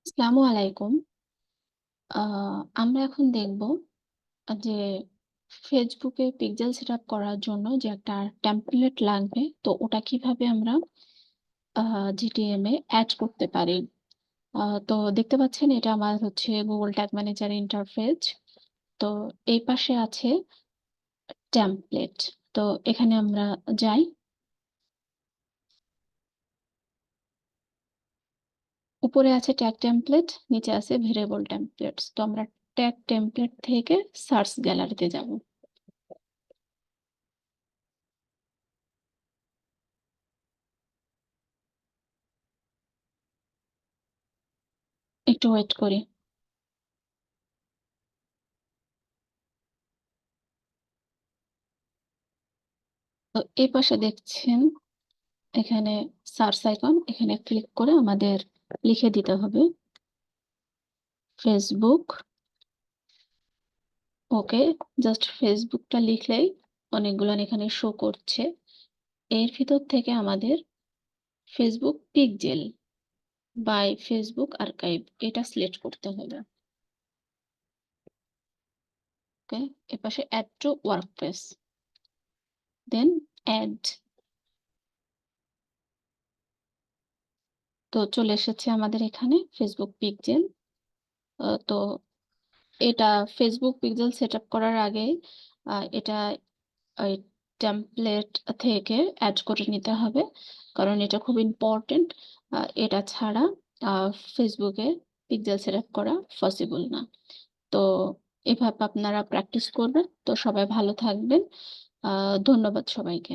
আসসালামু আলাইকুম। আমরা এখন দেখব যে ফেসবুকে পিক্সেল সেটআপ করার জন্য যে একটা টেমপ্লেট লাগবে, তো ওটা কিভাবে আমরা আ GTM এ এড করতে পারি। তো দেখতে পাচ্ছেন এটা আমার হচ্ছে Google ট্যাগ ম্যানেজার ইন্টারফেস। তো এই পাশে আছে টেমপ্লেট। তো এখানে আমরা যাই। উপরে আছে ট্যাগ টেমপ্লেট, নিচে আছে ভেরিয়েবল টেমপ্লেটস। তো আমরা ট্যাগ টেমপ্লেট থেকে সার্চ গ্যালারিতে যাব। একটু ওয়েট করি। তো এই পাশে দেখছেন এখানে সার্চ আইকন, এখানে ক্লিক করে আমাদের লিখে দিতে হবে ফেসবুক। ওকে, জাস্ট ফেসবুকটা লিখলেই অনেকগুলো এখানে শো করছে। এর ভিতর থেকে আমাদের Facebook pixel by Facebook archive এটা সিলেক্ট করতে হবে। ওকে, এপাশে add to workplace, then add. তো চলে এসেছে আমাদের এখানে ফেসবুক পিক্সেল। তো এটা ফেসবুক পিক্সেল সেটআপ করার আগে এটা ওই টেমপ্লেট থেকে অ্যাড করে নিতে হবে, কারণ এটা খুব ইম্পর্টেন্ট। এটা ছাড়া ফেসবুকে পিক্সেল সেটআপ করা পসিবল না। তো এভাবে আপনারা প্র্যাকটিস করবেন। তো সবাই ভালো থাকবেন। ধন্যবাদ সবাইকে।